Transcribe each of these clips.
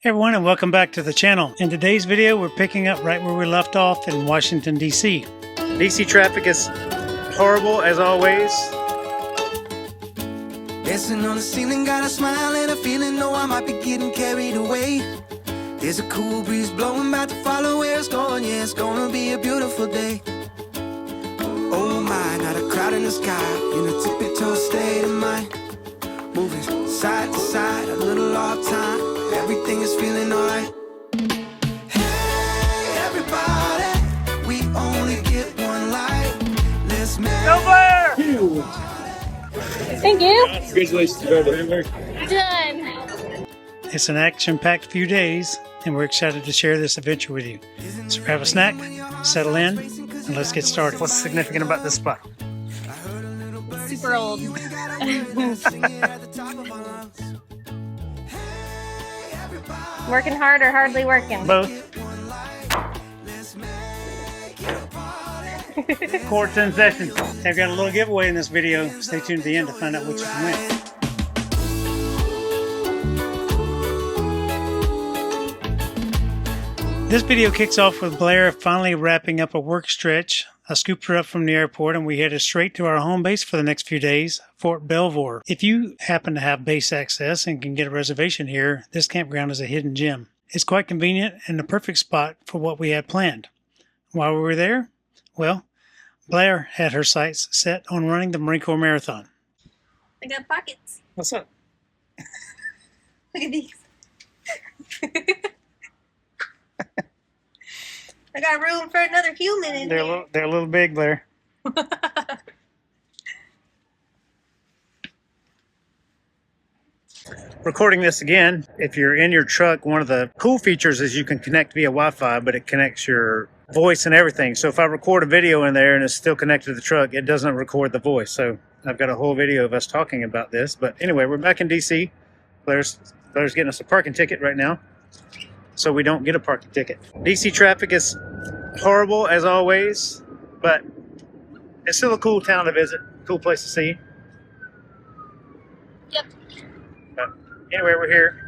Hey everyone, and welcome back to the channel. In today's video, we're picking up right where we left off in Washington, D.C. D.C. traffic is horrible as always. Dancing on the ceiling, got a smile and a feeling, no, I might be getting carried away. There's a cool breeze blowing, about to follow where it's going, yeah, it's gonna be a beautiful day. Oh my, not a cloud in the sky, in a tippy-toe state of mind. Moving side to side, a little off time, everything is feeling alright. Hey everybody, we only get one life. Let's make Go Blair! Thank you. Congratulations, brother. Done. It's an action-packed few days, and we're excited to share this adventure with you. So grab a snack, settle in, and let's get started. What's significant about this spot? Super old. Working hard or hardly working? Both. Quartz in session. I've got a little giveaway in this video. Stay tuned to the end to find out what you can win. This video kicks off with Blair finally wrapping up a work stretch. I scooped her up from the airport and we headed straight to our home base for the next few days, Fort Belvoir. If you happen to have base access and can get a reservation here, this campground is a hidden gem. It's quite convenient and the perfect spot for what we had planned. While we were there, well, Blair had her sights set on running the Marine Corps Marathon. I got pockets. What's up? Look at these. I got room for another human in there. They're a little big, Blair. Recording this again, if you're in your truck, one of the cool features is you can connect via Wi-Fi, but it connects your voice and everything. So if I record a video in there and it's still connected to the truck, it doesn't record the voice. So I've got a whole video of us talking about this. But anyway, we're back in DC. Blair's getting us a parking ticket right now, so we don't get a parking ticket. DC traffic is horrible as always, but it's still a cool town to visit, cool place to see. Yep. Anyway, we're here.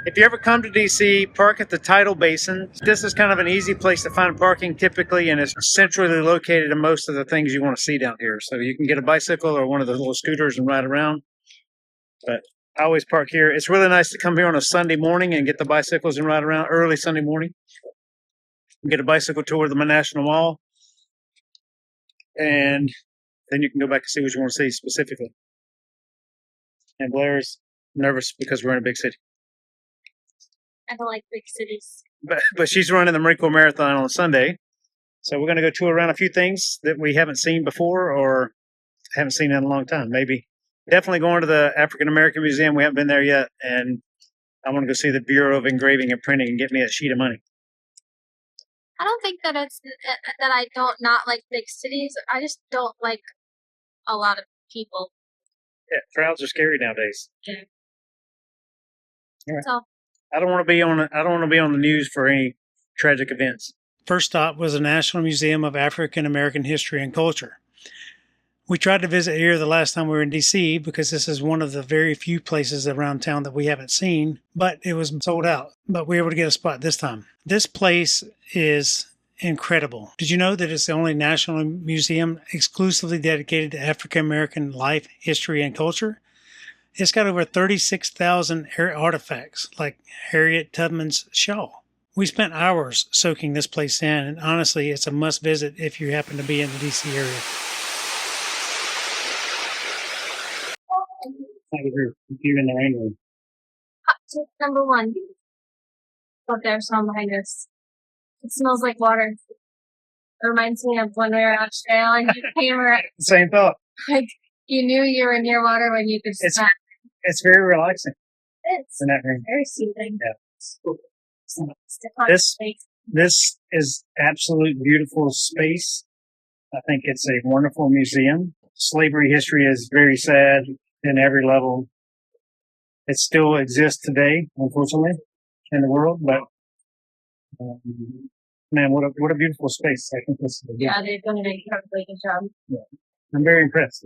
If you ever come to DC, park at the tidal basin. This is kind of an easy place to find parking typically, and it's centrally located in most of the things you want to see down here. So you can get a bicycle or one of those little scooters and ride around. But I always park here. It's really nice to come here on a Sunday morning and get the bicycles and ride around early Sunday morning. Get a bicycle tour of the National Mall. And then you can go back and see what you want to see specifically. And Blair's nervous because we're in a big city. I don't like big cities. But she's running the Marine Corps Marathon on Sunday. So we're going to go tour around a few things that we haven't seen before or haven't seen in a long time. Maybe. Definitely going to the African American Museum. We haven't been there yet. And I want to go see the Bureau of Engraving and Printing and get me a sheet of money. I don't think that it's that I don't not like big cities. I just don't like a lot of people. Yeah, crowds are scary nowadays. Yeah. Yeah. So I don't want to be on the news for any tragic events. First stop was the National Museum of African American History and Culture. We tried to visit here the last time we were in DC because this is one of the very few places around town that we haven't seen, but it was sold out. But we were able to get a spot this time. This place is incredible. Did you know that it's the only national museum exclusively dedicated to African American life, history, and culture? It's got over 36,000 artifacts, like Harriet Tubman's shawl. We spent hours soaking this place in, and honestly, it's a must visit if you happen to be in the DC area. If you're in there anyway. hot tip number 1. Up there, someone behind us. It smells like water. It reminds me of when we were in Australia and you came around. Same thought. Like you knew you were near water when you could smell. It's very relaxing. It's in that room. very soothing. Yeah. This is absolute beautiful space. I think it's a wonderful museum. Slavery history is very sad in every level. It still exists today, unfortunately, in the world. But man, what a beautiful space! I think this is Yeah, they've done an incredibly good job. Yeah. I'm very impressed.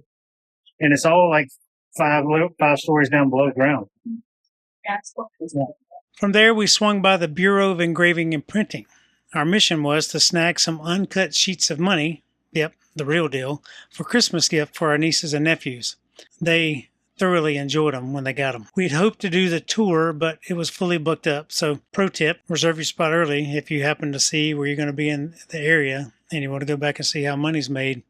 And it's all like five stories down below ground. Yeah, it's cool. Yeah. From there, we swung by the Bureau of Engraving and Printing. Our mission was to snag some uncut sheets of money, yep, the real deal, for Christmas gift for our nieces and nephews. They thoroughly enjoyed them when they got them. We'd hoped to do the tour, but it was fully booked up. So, pro tip, reserve your spot early if you happen to see where you're going to be in the area and you want to go back and see how money's made.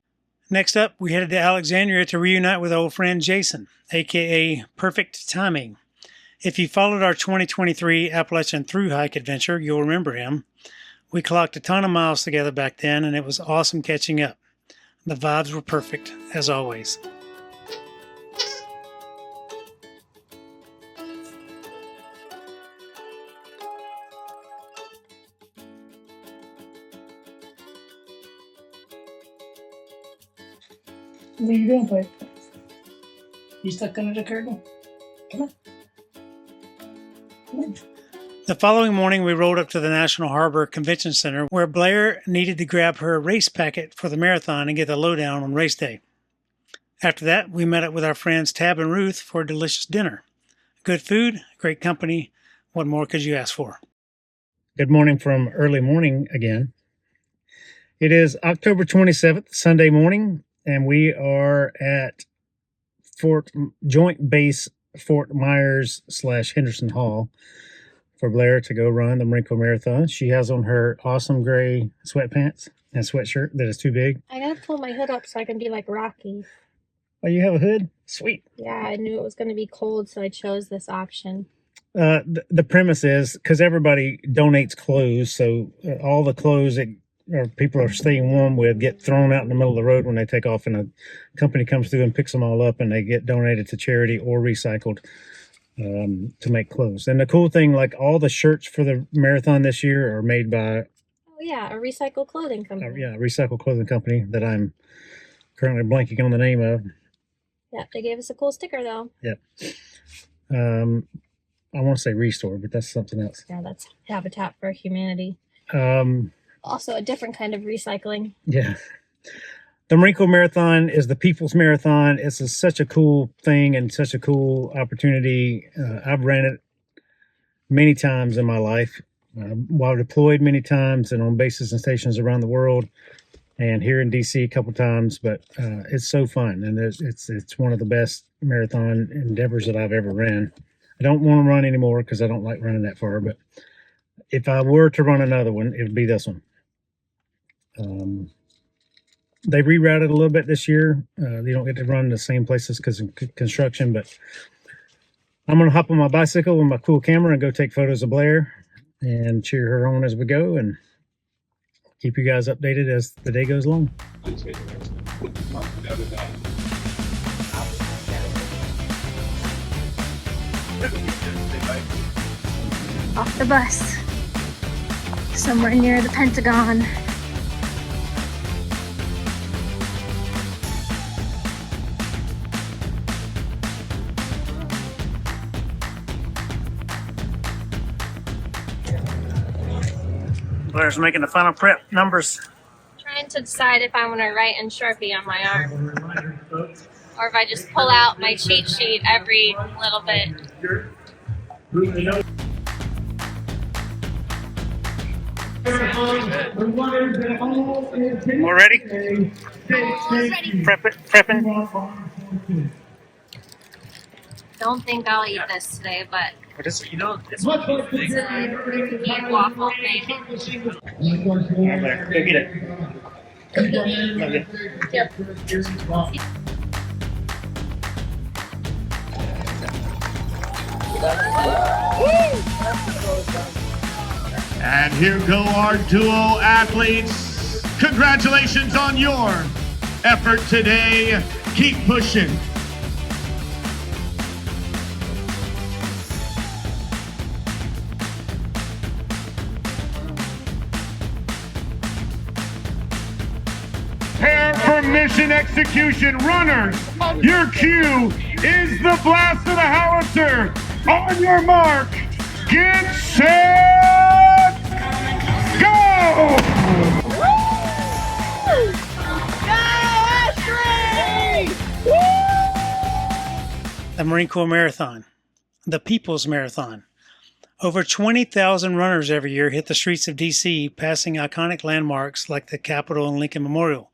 Next up, we headed to Alexandria to reunite with old friend Jason, aka Perfect Timing. If you followed our 2023 Appalachian Thru Hike adventure, you'll remember him. We clocked a ton of miles together back then, and it was awesome catching up. The vibes were perfect, as always. What are you doing, Blair? You stuck under the curtain? Come on. Come on. The following morning, we rolled up to the National Harbor Convention Center, where Blair needed to grab her race packet for the marathon and get the lowdown on race day. After that, we met up with our friends Tab and Ruth for a delicious dinner. Good food, great company. What more could you ask for? Good morning from early morning again. It is October 27th, Sunday morning, and we are at Joint Base Fort Myers / Henderson Hall for Blair to go run the Marine Corps Marathon. She has on her awesome gray sweatpants and sweatshirt that is too big. I gotta pull my hood up so I can be like Rocky. Oh, you have a hood? Sweet. Yeah, I knew it was gonna be cold, so I chose this option. The premise is because everybody donates clothes, so all the clothes that people are staying warm with get thrown out in the middle of the road when they take off, and a company comes through and picks them all up, and they get donated to charity or recycled to make clothes. And the cool thing, like all the shirts for the marathon this year are made by Oh yeah, a recycled clothing company. a recycled clothing company that I'm currently blanking on the name of. Yeah, they gave us a cool sticker though. Yep. I want to say Restore, but that's something else. Yeah, that's Habitat for Humanity. Also a different kind of recycling. Yeah. The Marine Corps Marathon is the people's marathon. It's such a cool thing and such a cool opportunity. I've ran it many times in my life, while deployed many times and on bases and stations around the world, and here in DC a couple times. But it's so fun, and it's one of the best marathon endeavors that I've ever ran. I don't want to run anymore because I don't like running that far, but if I were to run another one, it would be this one. They rerouted a little bit this year. They don't get to run the same places because of construction, but I'm going to hop on my bicycle with my cool camera and go take photos of Blair and cheer her on as we go and keep you guys updated as the day goes along. Off the bus. Somewhere near the Pentagon. Blair's making the final prep numbers. Trying to decide if I want to write in Sharpie on my arm. Or if I just pull out my cheat sheet every little bit. More ready? Ready. Prepping? Don't think I'll eat this today, but What is it? it's a meat waffle thing. Go get it. Yep. And here go our duo athletes. Congratulations on your effort today. Keep pushing. Prepare for mission execution. Runners, your cue is the blast of the howitzer. On your mark, get set, go! The Marine Corps Marathon, the People's Marathon. Over 20,000 runners every year hit the streets of D.C., passing iconic landmarks like the Capitol and Lincoln Memorial,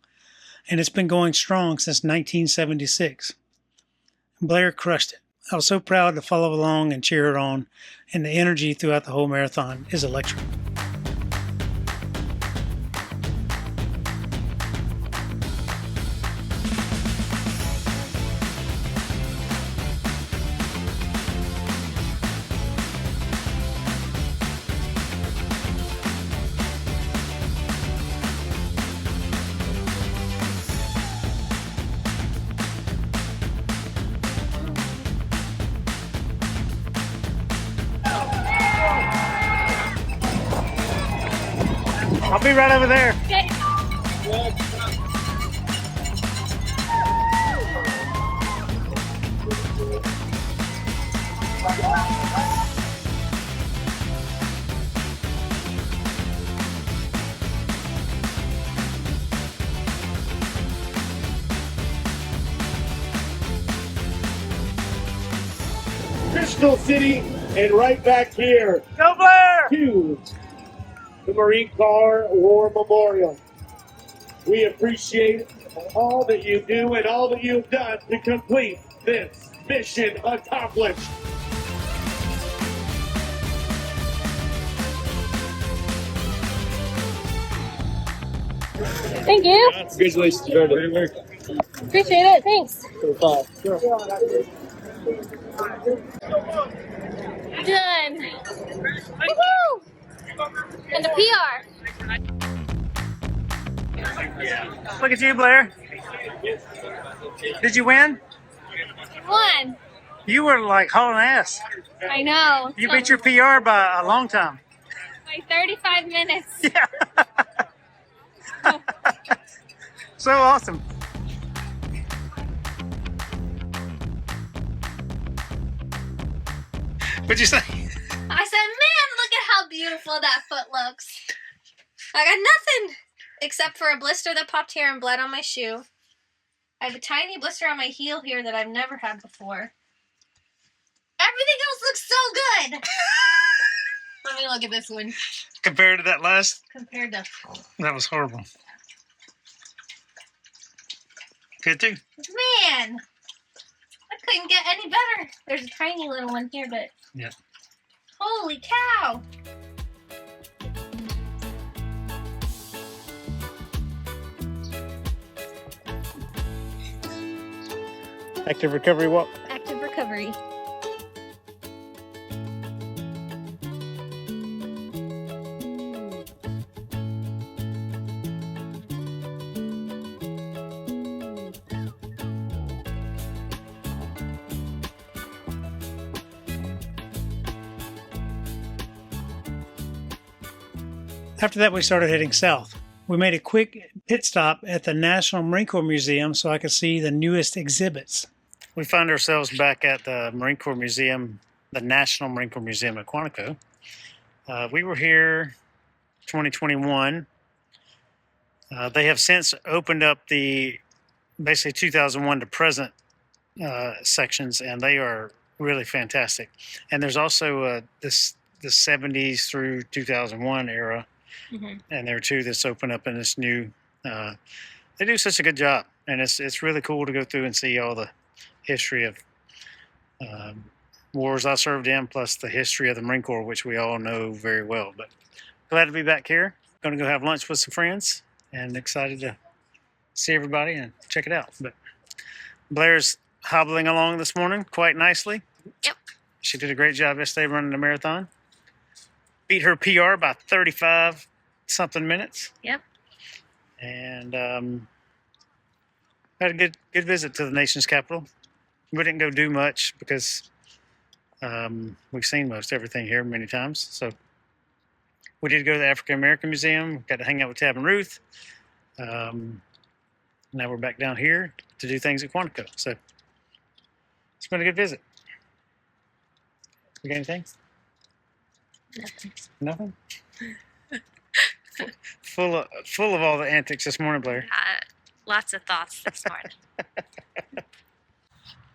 and it's been going strong since 1976. Blair crushed it. I was so proud to follow along and cheer her on, and the energy throughout the whole marathon is electric. I'll be right over there. Okay. Crystal City, and right back here Go Blair! to the Marine Corps War Memorial. We appreciate all that you do and all that you've done to complete this mission accomplished. Thank you. Congratulations, Jordan. Appreciate it. Thanks. Done. Woohoo! And the PR. Look at you, Blair. Did you win? One. You were like hauling ass. I know. You beat your PR by a long time. By 35 minutes. Yeah. So awesome. What'd you say? I said, man, look at how beautiful that foot looks. I got nothing except for a blister that popped here and bled on my shoe. I have a tiny blister on my heel here that I've never had before. Everything else looks so good. Let me look at this one. Compared to that last? Compared to... That was horrible. Good too. Man! I couldn't get any better. There's a tiny little one here, but... Yeah. Holy cow! Active recovery walk. Active recovery. After that, we started heading south. We made a quick pit stop at the National Marine Corps Museum so I could see the newest exhibits. We find ourselves back at the Marine Corps Museum, the National Marine Corps Museum at Quantico. We were here 2021. They have since opened up the basically 2001 to present sections, and they are really fantastic. And there's also the 70s through 2001 era. Mm-hmm. And there are two that's open up in this new. They do such a good job, and it's really cool to go through and see all the history of wars I served in, plus the history of the Marine Corps, which we all know very well. But glad to be back here. Going to go have lunch with some friends, and excited to see everybody and check it out. But Blair's hobbling along this morning quite nicely. Yep. She did a great job yesterday running the marathon. Beat her PR by 35 something minutes. Yep. And had a good visit to the nation's capital. We didn't go do much because we've seen most everything here many times. So we did go to the African American Museum. Got to hang out with Tab and Ruth. Now we're back down here to do things at Quantico. So it's been a good visit. You got anything? Nothing? Full of all the antics this morning, Blair. Lots of thoughts this morning.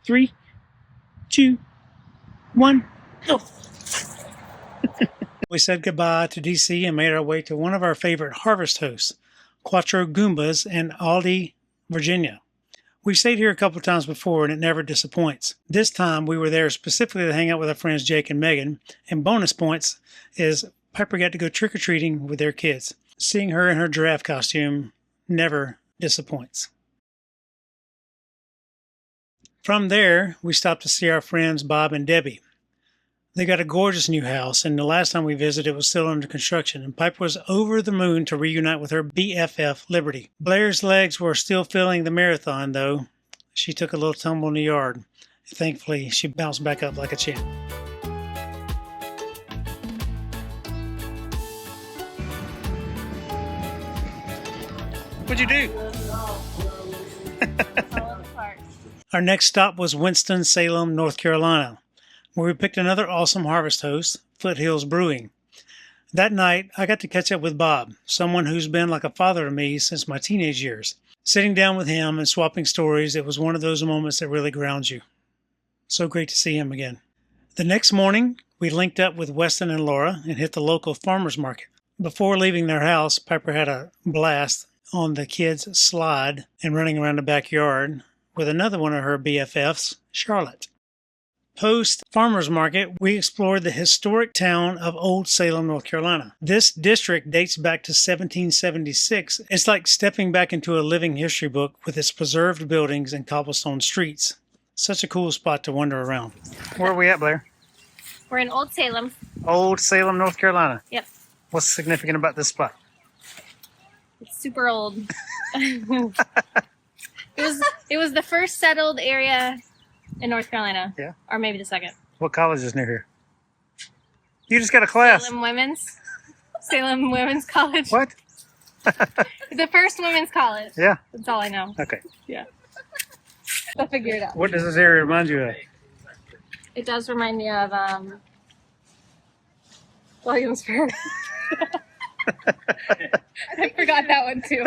3, 2, 1, go. We said goodbye to DC and made our way to one of our favorite harvest hosts, Quatro Goombas in Aldie, Virginia. We've stayed here a couple of times before and it never disappoints. This time we were there specifically to hang out with our friends Jake and Megan, and bonus points is Piper got to go trick-or-treating with their kids. Seeing her in her giraffe costume never disappoints. From there, we stopped to see our friends Bob and Debbie. They got a gorgeous new house, and the last time we visited it was still under construction, and Piper was over the moon to reunite with her BFF, Liberty. Blair's legs were still feeling the marathon, though. She took a little tumble in the yard. Thankfully, she bounced back up like a champ. What'd you do? Our next stop was Winston-Salem, North Carolina, where we picked another awesome harvest host, Foothills Brewing. That night, I got to catch up with Bob, someone who's been like a father to me since my teenage years. Sitting down with him and swapping stories, it was one of those moments that really grounds you. So great to see him again. The next morning, we linked up with Weston and Laura and hit the local farmer's market. Before leaving their house, Piper had a blast on the kids' slide and running around the backyard with another one of her BFFs, Charlotte. Post farmers market, we explored the historic town of Old Salem, North Carolina. This district dates back to 1776. It's like stepping back into a living history book with its preserved buildings and cobblestone streets. Such a cool spot to wander around. Where are we at, Blair? We're in Old Salem. Old Salem, North Carolina. Yep. What's significant about this spot? It's super old. It was the first settled area in North Carolina. Yeah. Or maybe the second. What college is near here? You just got a class. Salem Women's College. What? The first women's college. Yeah. That's all I know. Okay. Yeah. I'll figure it out. What does this area remind you of? It does remind me of Williamsburg. I forgot that one too.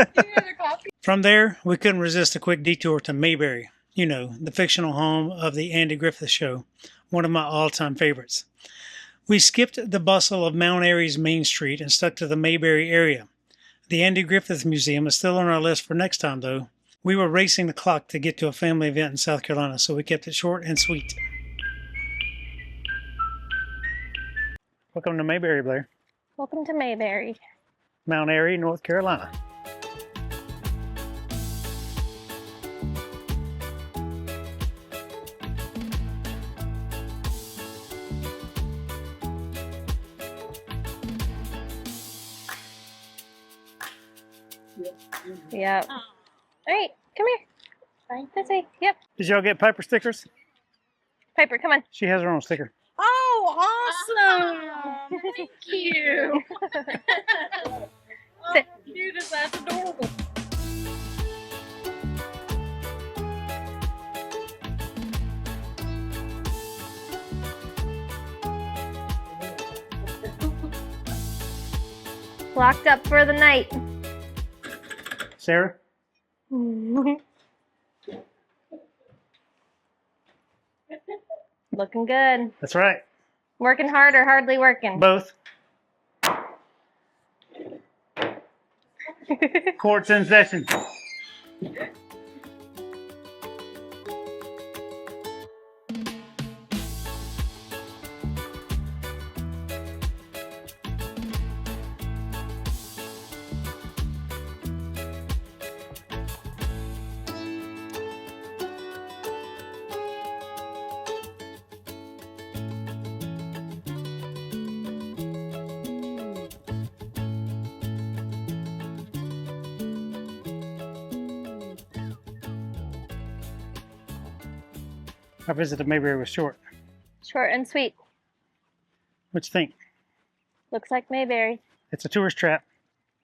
From there, we couldn't resist a quick detour to Mayberry. You know, the fictional home of the Andy Griffith Show, one of my all-time favorites. We skipped the bustle of Mount Airy's Main Street and stuck to the Mayberry area. The Andy Griffith Museum is still on our list for next time, though. We were racing the clock to get to a family event in South Carolina, so we kept it short and sweet. Welcome to Mayberry, Blair. Welcome to Mayberry. Mount Airy, North Carolina. Yep. All right, come here. Fine. This way. Yep. Did y'all get Piper stickers? Piper, come on. She has her own sticker. Oh, awesome! Thank you. Sit. Cute, that's adorable. Locked up for the night. Sarah? Looking good. That's right. Working hard or hardly working? Both. Court's in session. Our visit to Mayberry was short. Short and sweet. What you think? Looks like Mayberry. It's a tourist trap.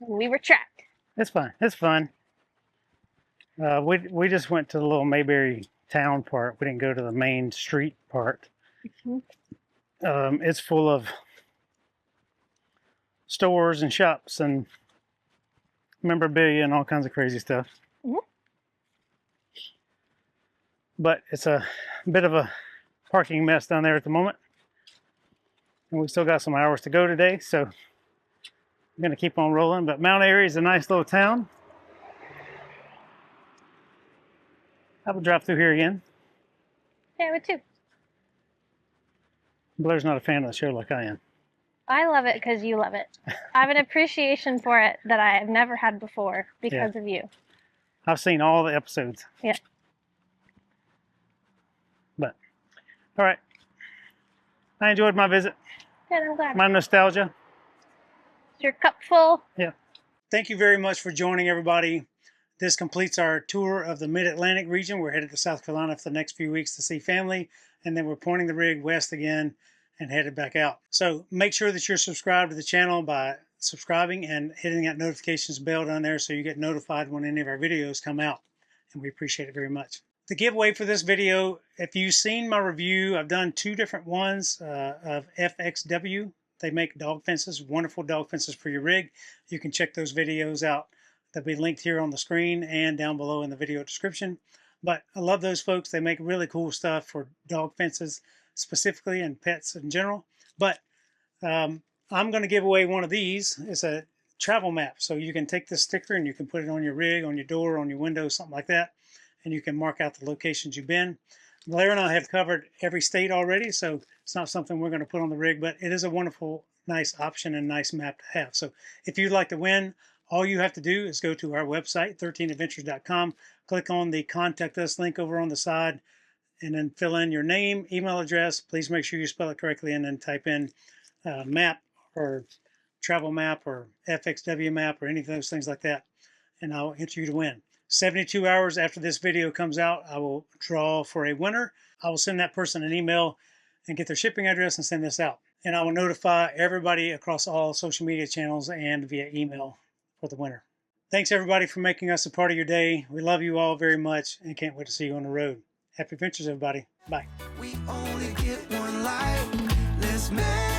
And we were trapped. It's fun. It's fun. We just went to the little Mayberry town part. We didn't go to the main street part. Mm-hmm. It's full of stores and shops and memorabilia and all kinds of crazy stuff. Mm-hmm. But it's a bit of a parking mess down there at the moment. And we still got some hours to go today, so I'm going to keep on rolling. But Mount Airy is a nice little town. I will drive through here again. Yeah, I would too. Blair's not a fan of the show like I am. I love it because you love it. I have an appreciation for it that I have never had before because of you. I've seen all the episodes. Yeah. But, all right. I enjoyed my visit. Good, I'm glad. My nostalgia. Is your cup full? Yeah. Thank you very much for joining, everybody. This completes our tour of the Mid-Atlantic region. We're headed to South Carolina for the next few weeks to see family, and then we're pointing the rig west again and headed back out. So make sure that you're subscribed to the channel by subscribing and hitting that notifications bell down there so you get notified when any of our videos come out. And we appreciate it very much. The giveaway for this video, if you've seen my review, I've done 2 different ones of FXW. They make dog fences, wonderful dog fences for your rig. You can check those videos out. They'll be linked here on the screen and down below in the video description. But I love those folks. They make really cool stuff for dog fences specifically and pets in general. But I'm going to give away one of these. It's a travel map. So you can take this sticker and you can put it on your rig, on your door, on your window, something like that. And you can mark out the locations you've been. Blair and I have covered every state already, so it's not something we're going to put on the rig, but it is a wonderful, nice option and nice map to have. So if you'd like to win, all you have to do is go to our website, 13adventures.com, click on the Contact Us link over on the side, and then fill in your name, email address. Please make sure you spell it correctly, and then type in map or travel map or FXW map or any of those things like that, and I'll enter you to win. 72 hours after this video comes out, I will draw for a winner. I will send that person an email and get their shipping address and send this out. And I will notify everybody across all social media channels and via email for the winner. Thanks everybody for making us a part of your day. We love you all very much and can't wait to see you on the road. Happy adventures, everybody. Bye. We only get one life. Let's make